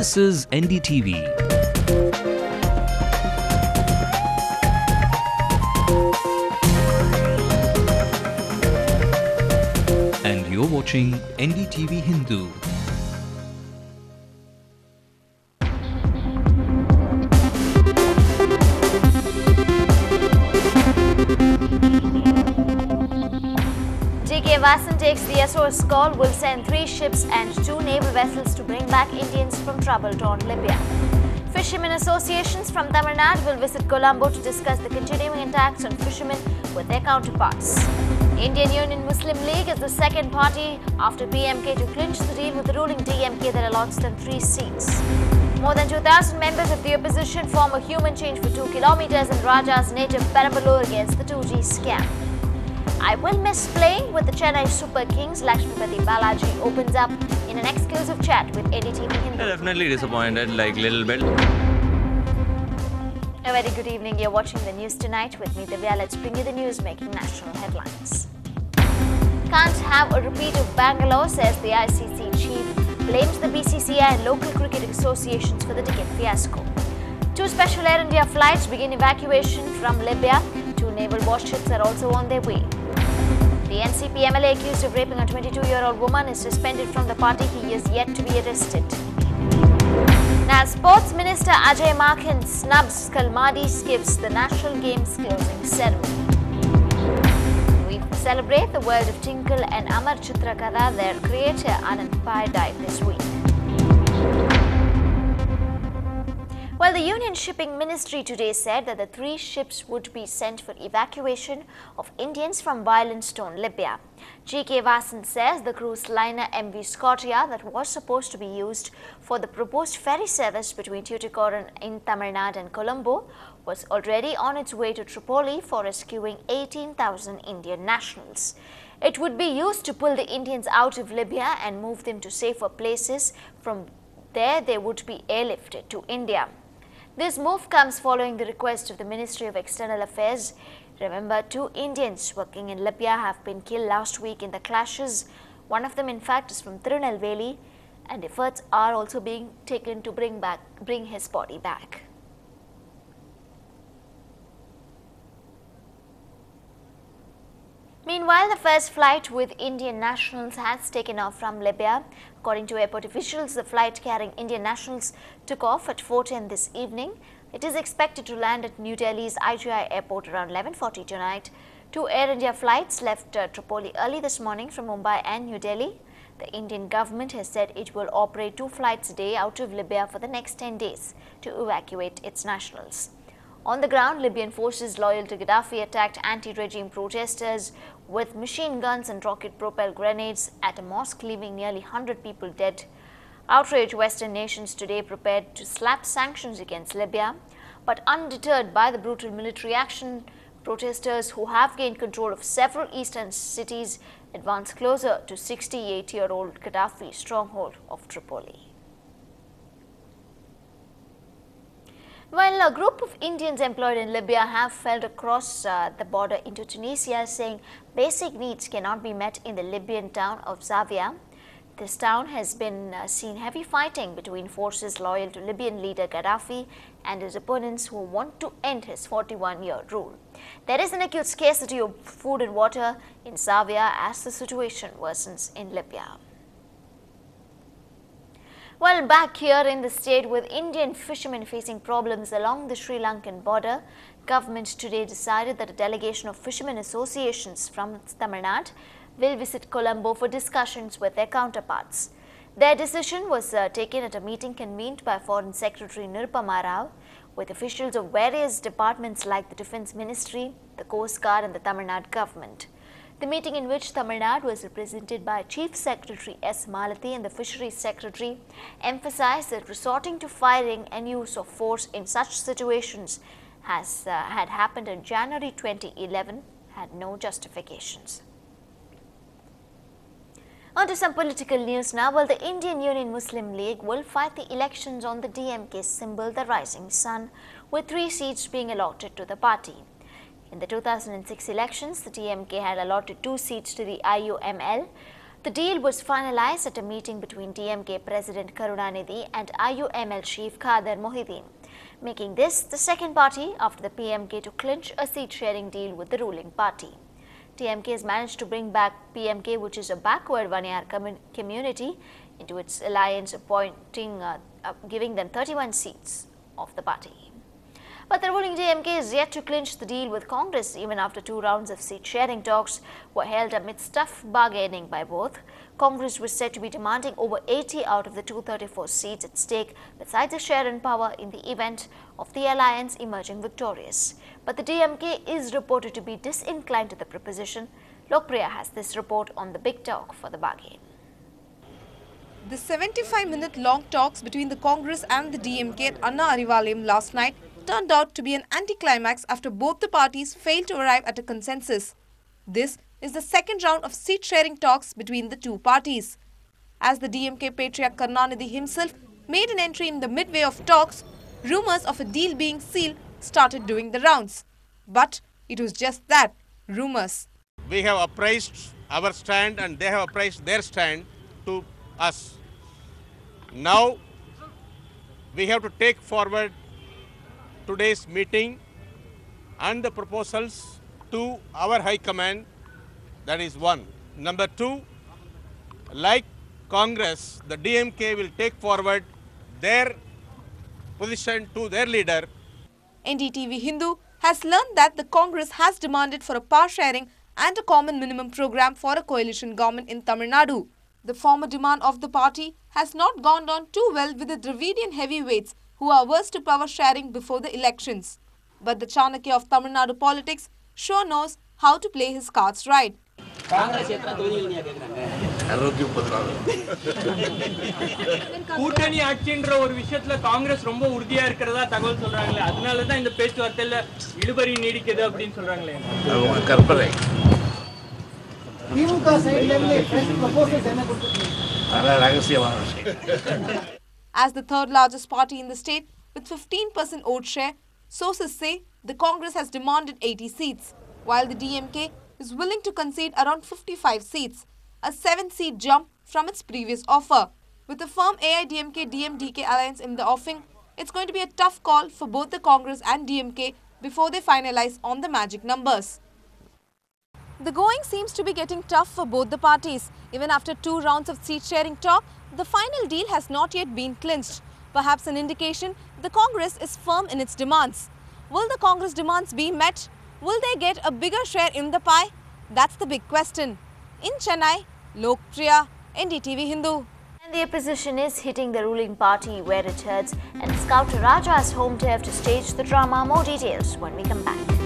This is NDTV. And you're watching NDTV Hindu. Vasan takes the SOS call, will send 3 ships and 2 naval vessels to bring back Indians from trouble-torn Libya. Fishermen associations from Tamil Nadu will visit Colombo to discuss the continuing attacks on fishermen with their counterparts. Indian Union Muslim League is the second party after PMK to clinch the deal with the ruling DMK that allots them 3 seats. More than 2,000 members of the opposition form a human chain for 2 kilometers in Raja's native Perambalur against the 2G scam. I will miss playing with the Chennai Super Kings. Lakshmipati Balaji opens up in an exclusive chat with NDTV Hindu. Definitely disappointed, like little bit. A very good evening. You're watching the news tonight with me, Divya. Let's bring you the news making national headlines. Can't have a repeat of Bangalore, says the ICC chief. Blames the BCCI and local cricket associations for the ticket fiasco. 2 special Air India flights begin evacuation from Libya. 2 naval warships are also on their way. The NCP MLA accused of raping a 22-year-old woman is suspended from the party. He is yet to be arrested. Now, Sports Minister Ajay Makhan snubs Kalmadi skips the National Games closing ceremony. We celebrate the world of Tinkle and Amar Chitrakara. Their creator Anand Pai died this week. Well, the Union Shipping Ministry today said that the 3 ships would be sent for evacuation of Indians from violence-torn Libya. G.K. Vasan says the cruise liner MV Scotia that was supposed to be used for the proposed ferry service between Tuticorin in Tamil Nadu and Colombo was already on its way to Tripoli for rescuing 18,000 Indian nationals. It would be used to pull the Indians out of Libya and move them to safer places. From there, they would be airlifted to India. This move comes following the request of the Ministry of External Affairs. Remember, 2 Indians working in Libya have been killed last week in the clashes. One of them, in fact, is from Tirunelveli, and efforts are also being taken to bring his body back. Meanwhile, the first flight with Indian nationals has taken off from Libya. According to airport officials, the flight carrying Indian nationals took off at 4:10 this evening. It is expected to land at New Delhi's IGI airport around 11:40 tonight. 2 Air India flights left Tripoli early this morning from Mumbai and New Delhi. The Indian government has said it will operate 2 flights a day out of Libya for the next 10 days to evacuate its nationals. On the ground, Libyan forces loyal to Gaddafi attacked anti-regime protesters with machine guns and rocket-propelled grenades at a mosque, leaving nearly 100 people dead. Outraged Western nations today prepared to slap sanctions against Libya, but undeterred by the brutal military action, protesters who have gained control of several eastern cities advance closer to 68-year-old Gaddafi's stronghold of Tripoli. Well, a group of Indians employed in Libya have fled across the border into Tunisia, saying basic needs cannot be met in the Libyan town of Zawiya. This town has been seen heavy fighting between forces loyal to Libyan leader Gaddafi and his opponents who want to end his 41-year rule. There is an acute scarcity of food and water in Zawiya as the situation worsens in Libya. Well, back here in the state, with Indian fishermen facing problems along the Sri Lankan border, government today decided that a delegation of fishermen associations from Tamil Nadu will visit Colombo for discussions with their counterparts. Their decision was taken at a meeting convened by Foreign Secretary Nirupama Rao with officials of various departments like the Defence Ministry, the Coast Guard and the Tamil Nadu government. The meeting, in which Tamil Nadu was represented by Chief Secretary S. Malathi and the Fisheries Secretary, emphasized that resorting to firing and use of force in such situations had happened in January 2011 had no justifications. On to some political news now. Well, the Indian Union Muslim League will fight the elections on the DMK symbol, the rising sun, with 3 seats being allotted to the party. In the 2006 elections, the DMK had allotted 2 seats to the IUML. The deal was finalized at a meeting between DMK President Karunanidhi and IUML Chief Khader Mohiuddin, making this the second party after the PMK to clinch a seat-sharing deal with the ruling party. DMK has managed to bring back PMK, which is a backward Vaniyar community, into its alliance, giving them 31 seats of the party. But the ruling DMK is yet to clinch the deal with Congress even after 2 rounds of seat-sharing talks were held amidst tough bargaining by both. Congress was said to be demanding over 80 out of the 234 seats at stake, besides a share in power in the event of the alliance emerging victorious. But the DMK is reported to be disinclined to the proposition. Lokpriya has this report on the big talk for the bargain. The 75-minute long talks between the Congress and the DMK at Anna Arivalayam last night turned out to be an anticlimax after both the parties failed to arrive at a consensus. This is the second round of seat-sharing talks between the two parties. As the DMK patriarch Karunanidhi himself made an entry in the midway of talks, rumours of a deal being sealed started doing the rounds. But it was just that, rumours. We have appraised our stand and they have appraised their stand to us. Now we have to take forward today's meeting and the proposals to our High Command. That is one. Number two, like Congress, the DMK will take forward their position to their leader. NDTV Hindu has learned that the Congress has demanded for a power sharing and a common minimum program for a coalition government in Tamil Nadu. The former demand of the party has not gone down too well with the Dravidian heavyweights who are averse to power sharing before the elections. But the Chanakya of Tamil Nadu politics sure knows how to play his cards right. கூட்டணி ஆட்சின்ற ஒரு விஷயத்துல காங்கிரஸ் ரொம்ப உறுதியா இருக்கிறதா தகவல் சொல்றாங்களே, அதனால தான் இந்த பேச்சுவார்த்தையில இழுபறி நீடிக்குது அப்படின்னு சொல்றாங்களே. கற்பனை. திமுக சைடுல இருந்து ப்ரொபோசல்ஸ் என்ன கொடுத்துருக்கீங்க? அதெல்லாம் ரகசியமான விஷயம். As the third largest party in the state with 15% vote share, sources say the Congress has demanded 80 seats, while the DMK is willing to concede around 55 seats, a 7-seat jump from its previous offer. With a firm AIDMK-DMDK alliance in the offing, it's going to be a tough call for both the Congress and DMK before they finalize on the magic numbers. The going seems to be getting tough for both the parties. Even after 2 rounds of seat-sharing talk, the final deal has not yet been clinched. Perhaps an indication the Congress is firm in its demands. Will the Congress demands be met? Will they get a bigger share in the pie? That's the big question. In Chennai, Lokpriya, NDTV Hindu. And the opposition is hitting the ruling party where it hurts, and Scout Raja's home turf to stage the drama. More details when we come back.